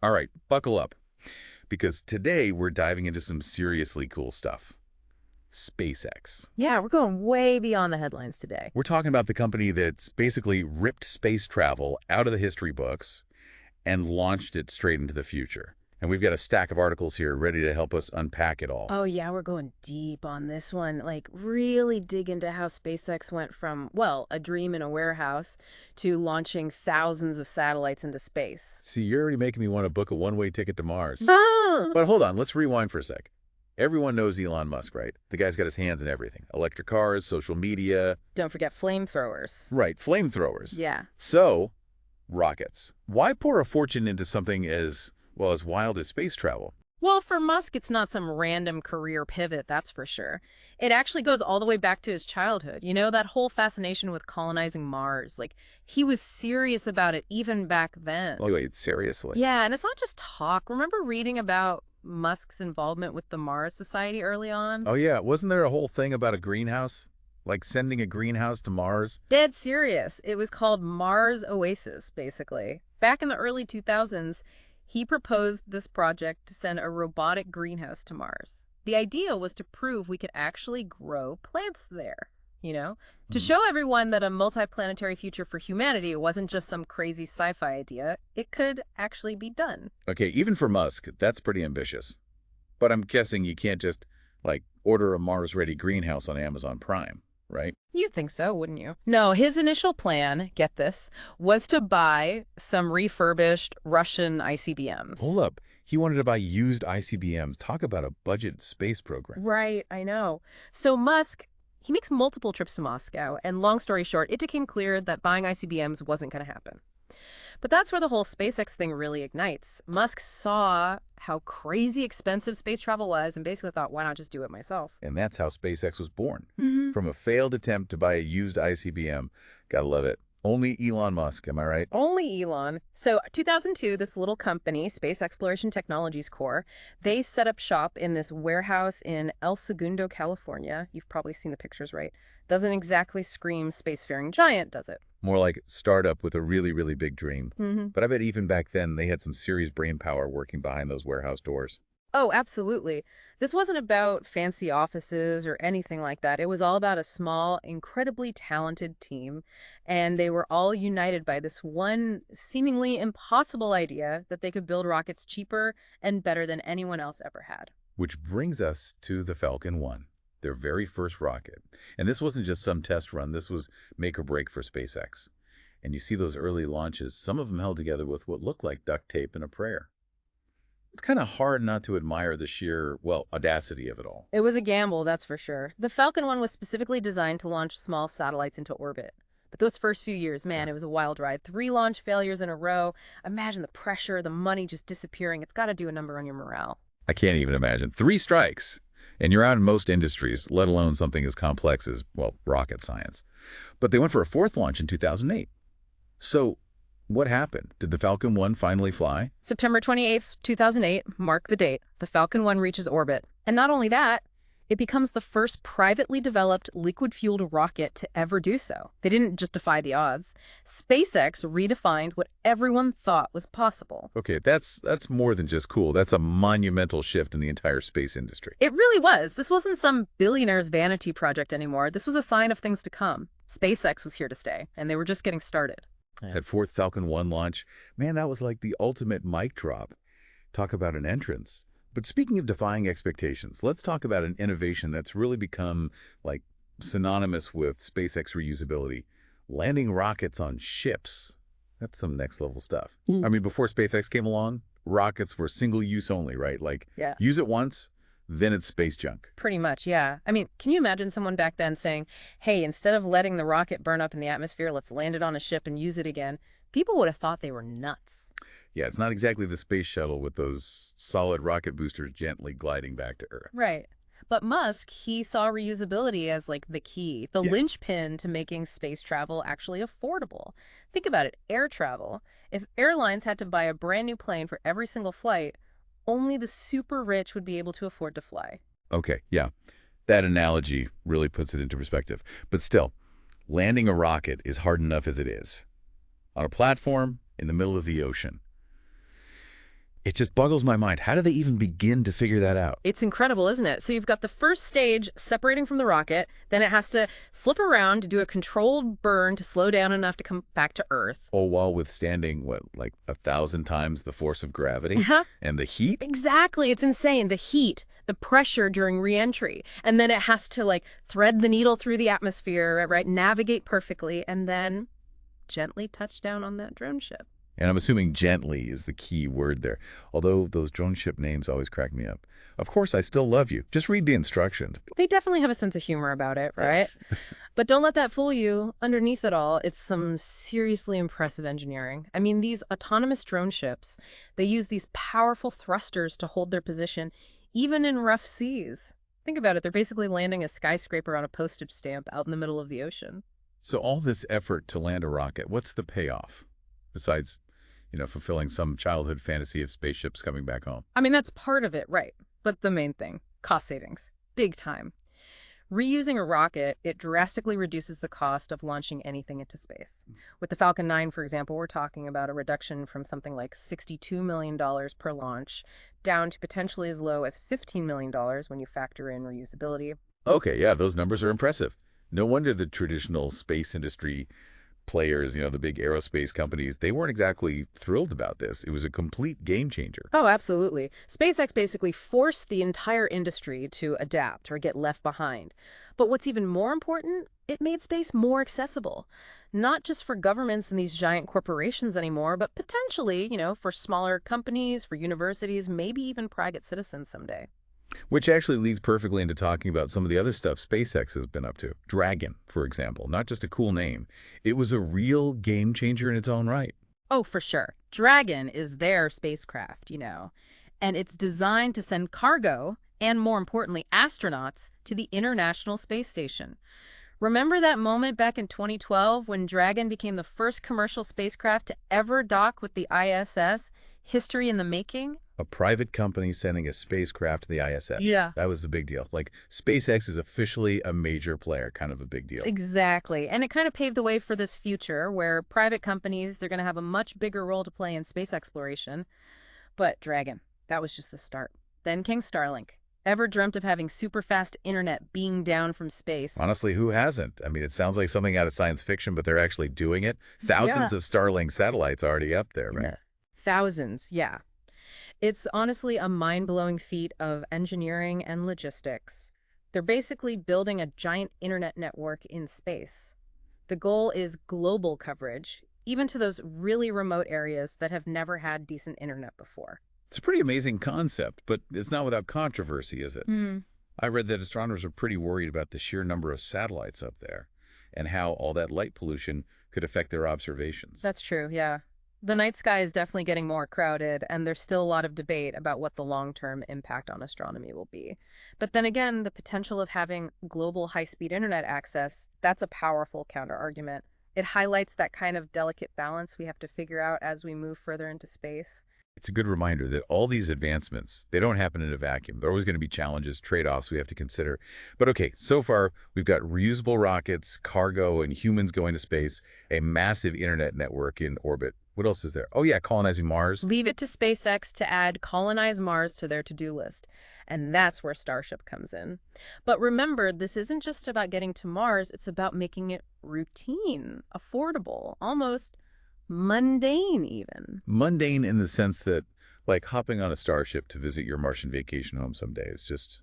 All right, buckle up, because today we're diving into some seriously cool stuff. SpaceX. Yeah, we're going way beyond the headlines today. We're talking about the company that's basically ripped space travel out of the history books and launched it straight into the future. And we've got a stack of articles here ready to help us unpack it all. Oh yeah, we're going deep on this one. Like really dig into how SpaceX went from, well, a dream in a warehouse to launching thousands of satellites into space. See, you're already making me want to book a one-way ticket to Mars. Ah! But hold on, let's rewind for a sec. Everyone knows Elon Musk, right? The guy's got his hands in everything. Electric cars, social media. Don't forget flamethrowers. Right, flamethrowers. Yeah. So, rockets. Why pour a fortune into something as, well, as wild as space travel? Well, for Musk, it's not some random career pivot, that's for sure. It actually goes all the way back to his childhood. You know, that whole fascination with colonizing Mars. Like, he was serious about it even back then. Oh, wait, seriously? Yeah, and it's not just talk. Remember reading about Musk's involvement with the Mars Society early on? Oh, yeah. Wasn't there a whole thing about a greenhouse? Like sending a greenhouse to Mars? Dead serious. It was called Mars Oasis, basically. Back in the early 2000s, he proposed this project to send a robotic greenhouse to Mars. The idea was to prove we could actually grow plants there, you know? To show everyone that a multiplanetary future for humanity wasn't just some crazy sci-fi idea. It could actually be done. Okay, even for Musk, that's pretty ambitious. But I'm guessing you can't just, like, order a Mars-ready greenhouse on Amazon Prime, right? You'd think so, wouldn't you? No, his initial plan, get this, was to buy some refurbished Russian ICBMs. Hold up. He wanted to buy used ICBMs. Talk about a budget space program. Right, I know. So Musk, he makes multiple trips to Moscow, and long story short, it became clear that buying ICBMs wasn't going to happen. But that's where the whole SpaceX thing really ignites. Musk saw how crazy expensive space travel was and basically thought, why not just do it myself? And that's how SpaceX was born. From a failed attempt to buy a used ICBM. Gotta love it. Only Elon Musk, am I right? Only Elon. So 2002, this little company, Space Exploration Technologies Corp., they set up shop in this warehouse in El Segundo, California. You've probably seen the pictures, right? Doesn't exactly scream spacefaring giant, does it? More like startup with a really, really big dream. But I bet even back then they had some serious brain power working behind those warehouse doors. Oh, absolutely. This wasn't about fancy offices or anything like that. It was all about a small, incredibly talented team, and they were all united by this one seemingly impossible idea that they could build rockets cheaper and better than anyone else ever had. Which brings us to the Falcon 1, their very first rocket. And this wasn't just some test run. This was make or break for SpaceX. And you see those early launches, some of them held together with what looked like duct tape and a prayer. It's kind of hard not to admire the sheer, well, audacity of it all. It was a gamble, that's for sure. The Falcon 1 was specifically designed to launch small satellites into orbit. But those first few years, man, it was a wild ride. 3 launch failures in a row. Imagine the pressure, the money just disappearing. It's got to do a number on your morale. I can't even imagine. 3 strikes, and you're out in most industries, let alone something as complex as, well, rocket science. But they went for a 4th launch in 2008. So what happened? Did the Falcon 1 finally fly? September 28th, 2008, mark the date. The Falcon 1 reaches orbit. And not only that, it becomes the first privately developed liquid-fueled rocket to ever do so. They didn't just defy the odds. SpaceX redefined what everyone thought was possible. Okay, that's more than just cool. That's a monumental shift in the entire space industry. It really was. This wasn't some billionaire's vanity project anymore. This was a sign of things to come. SpaceX was here to stay, and they were just getting started. That 4th Falcon 1 launch, man, that was like the ultimate mic drop. Talk about an entrance. But speaking of defying expectations, let's talk about an innovation that's really become, like, synonymous with SpaceX reusability. Landing rockets on ships. That's some next-level stuff. I mean, before SpaceX came along, rockets were single-use only, right? Like, Yeah. use it once, then it's space junk. Pretty much, yeah. I mean, can you imagine someone back then saying, hey, instead of letting the rocket burn up in the atmosphere, let's land it on a ship and use it again? People would have thought they were nuts. Yeah, it's not exactly the space shuttle with those solid rocket boosters gently gliding back to Earth. Right. But Musk, he saw reusability as like the key, the linchpin to making space travel actually affordable. Think about it, air travel. If airlines had to buy a brand new plane for every single flight, only the super rich would be able to afford to fly. Okay, yeah. That analogy really puts it into perspective. But still, landing a rocket is hard enough as it is. On a platform in the middle of the ocean. It just boggles my mind. How do they even begin to figure that out? It's incredible, isn't it? So you've got the first stage separating from the rocket, then it has to flip around to do a controlled burn to slow down enough to come back to Earth. Oh, while withstanding, what, like 1,000 times the force of gravity? Uh-huh. And the heat? Exactly. It's insane. The heat, the pressure during re-entry. And then it has to, like, thread the needle through the atmosphere, right? Navigate perfectly, and then gently touch down on that drone ship. And I'm assuming gently is the key word there. Although those drone ship names always crack me up. Of course, I still love you. Just read the instructions. They definitely have a sense of humor about it, right? But don't let that fool you. Underneath it all, it's some seriously impressive engineering. I mean, these autonomous drone ships, they use these powerful thrusters to hold their position, even in rough seas. Think about it. They're basically landing a skyscraper on a postage stamp out in the middle of the ocean. So all this effort to land a rocket, what's the payoff? Besides, fulfilling some childhood fantasy of spaceships coming back home. I mean, that's part of it, right? But the main thing, cost savings. Big time. Reusing a rocket, it drastically reduces the cost of launching anything into space. With the Falcon 9, for example, we're talking about a reduction from something like $62 million per launch down to potentially as low as $15 million when you factor in reusability. Okay, yeah, those numbers are impressive. No wonder the traditional space industry players, the big aerospace companies, they weren't exactly thrilled about this. It was a complete game changer. Oh, absolutely. SpaceX basically forced the entire industry to adapt or get left behind. But what's even more important, it made space more accessible. Not just for governments and these giant corporations anymore, but potentially, for smaller companies, for universities, maybe even private citizens someday. Which actually leads perfectly into talking about some of the other stuff SpaceX has been up to. Dragon, for example, not just a cool name. It was a real game changer in its own right. Oh, for sure. Dragon is their spacecraft, and it's designed to send cargo and, more importantly, astronauts to the International Space Station. Remember that moment back in 2012 when Dragon became the first commercial spacecraft to ever dock with the ISS? History in the making? A private company sending a spacecraft to the ISS. Yeah. That was a big deal. Like, SpaceX is officially a major player, kind of a big deal. Exactly. And it kind of paved the way for this future where private companies, they're going to have a much bigger role to play in space exploration. But Dragon, that was just the start. Then came Starlink. Ever dreamt of having super fast internet beamed down from space? Honestly, who hasn't? I mean, it sounds like something out of science fiction, but they're actually doing it. Thousands of Starlink satellites already up there, right? Yeah. Thousands, yeah. It's honestly a mind-blowing feat of engineering and logistics. They're basically building a giant internet network in space. The goal is global coverage, even to those really remote areas that have never had decent internet before. It's a pretty amazing concept, but it's not without controversy, is it? I read that astronomers are pretty worried about the sheer number of satellites up there and how all that light pollution could affect their observations. That's true, yeah. The night sky is definitely getting more crowded, and there's still a lot of debate about what the long-term impact on astronomy will be. But then again, the potential of having global high-speed internet access, that's a powerful counter-argument. It highlights that kind of delicate balance we have to figure out as we move further into space. It's a good reminder that all these advancements, they don't happen in a vacuum. There are always going to be challenges, trade-offs we have to consider. But okay, so far we've got reusable rockets, cargo, and humans going to space, a massive internet network in orbit. What else is there? Oh yeah, colonizing Mars. Leave it to SpaceX to add colonize Mars to their to-do list. And that's where Starship comes in. But remember, this isn't just about getting to Mars, it's about making it routine, affordable, almost mundane even. Mundane in the sense that, like, hopping on a Starship to visit your Martian vacation home someday is just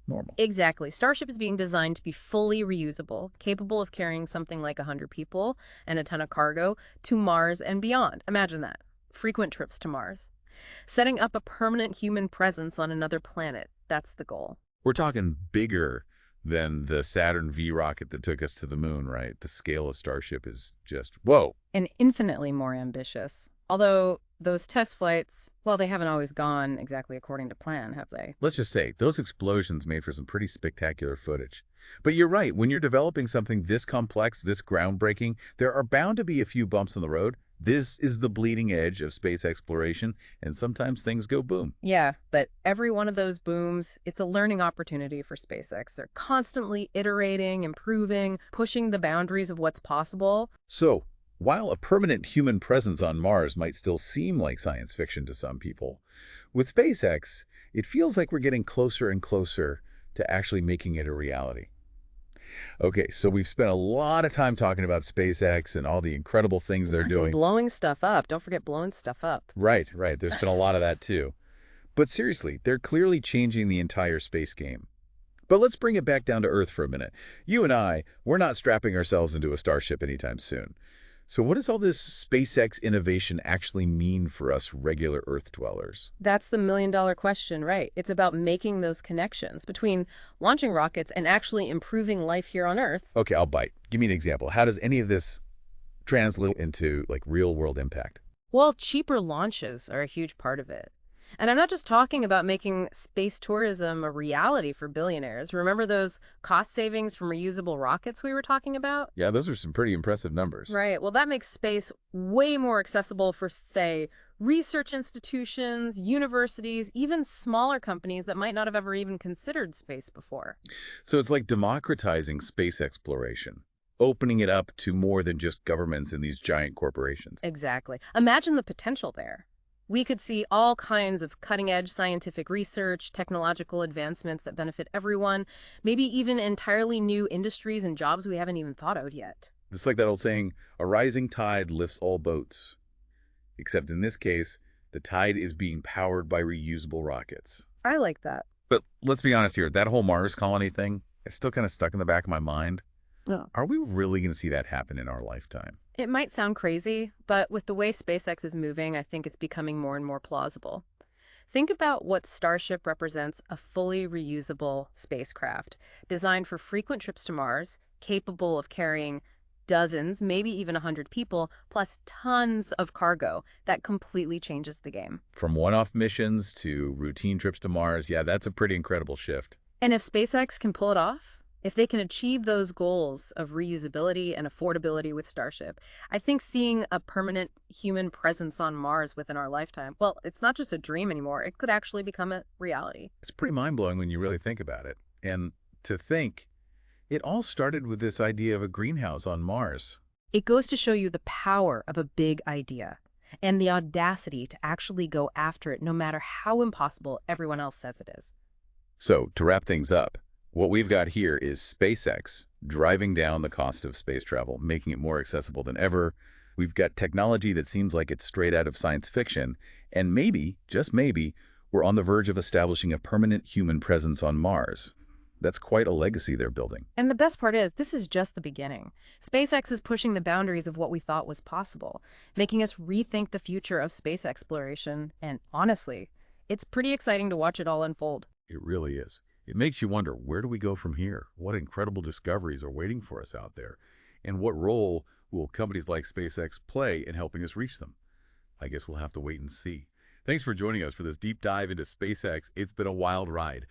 normal. Exactly. Starship is being designed to be fully reusable, capable of carrying something like 100 people and a ton of cargo to Mars and beyond. Imagine that. Frequent trips to Mars. Setting up a permanent human presence on another planet. That's the goal. We're talking bigger than the Saturn V rocket that took us to the moon, right? The scale of Starship is just, whoa. And infinitely more ambitious. Although those test flights, well, they haven't always gone exactly according to plan, have they? Let's just say, those explosions made for some pretty spectacular footage. But you're right, when you're developing something this complex, this groundbreaking, there are bound to be a few bumps on the road. This is the bleeding edge of space exploration, and sometimes things go boom. Yeah, but every one of those booms, it's a learning opportunity for SpaceX. They're constantly iterating, improving, pushing the boundaries of what's possible. So, While a permanent human presence on Mars might still seem like science fiction to some people, with SpaceX, it feels like we're getting closer and closer to actually making it a reality. Okay, so we've spent a lot of time talking about SpaceX and all the incredible things they're And doing. blowing stuff up. Don't forget blowing stuff up. Right, right. There's been a lot of that too. But seriously, they're clearly changing the entire space game. But let's bring it back down to Earth for a minute. You and I, we're not strapping ourselves into a starship anytime soon. So what does all this SpaceX innovation actually mean for us regular Earth dwellers? That's the million-dollar question, right? It's about making those connections between launching rockets and actually improving life here on Earth. Okay, I'll bite. Give me an example. How does any of this translate into like real-world impact? Well, cheaper launches are a huge part of it. And I'm not just talking about making space tourism a reality for billionaires. Remember those cost savings from reusable rockets we were talking about? Yeah, those are some pretty impressive numbers. Right. Well, that makes space way more accessible for, say, research institutions, universities, even smaller companies that might not have ever even considered space before. So it's like democratizing space exploration, opening it up to more than just governments and these giant corporations. Exactly. Imagine the potential there. We could see all kinds of cutting-edge scientific research, technological advancements that benefit everyone, maybe even entirely new industries and jobs we haven't even thought of yet. It's like that old saying, a rising tide lifts all boats. Except in this case, the tide is being powered by reusable rockets. I like that. But let's be honest here, that whole Mars colony thing, it's still kind of stuck in the back of my mind. Yeah. Are we really going to see that happen in our lifetime? It might sound crazy, but with the way SpaceX is moving, I think it's becoming more and more plausible. Think about what Starship represents: a fully reusable spacecraft designed for frequent trips to Mars, capable of carrying dozens, maybe even 100 people, plus tons of cargo. That completely changes the game. From one-off missions to routine trips to Mars, yeah, that's a pretty incredible shift. And if SpaceX can pull it off, if they can achieve those goals of reusability and affordability with Starship, I think seeing a permanent human presence on Mars within our lifetime, well, it's not just a dream anymore. It could actually become a reality. It's pretty mind-blowing when you really think about it. And to think, it all started with this idea of a greenhouse on Mars. It goes to show you the power of a big idea and the audacity to actually go after it, no matter how impossible everyone else says it is. So, to wrap things up, what we've got here is SpaceX driving down the cost of space travel, making it more accessible than ever. We've got technology that seems like it's straight out of science fiction, and maybe, just maybe, we're on the verge of establishing a permanent human presence on Mars. That's quite a legacy they're building. And the best part is, this is just the beginning. SpaceX is pushing the boundaries of what we thought was possible, making us rethink the future of space exploration. And honestly, it's pretty exciting to watch it all unfold. It really is. It makes you wonder, where do we go from here? What incredible discoveries are waiting for us out there? And what role will companies like SpaceX play in helping us reach them? I guess we'll have to wait and see. Thanks for joining us for this deep dive into SpaceX. It's been a wild ride.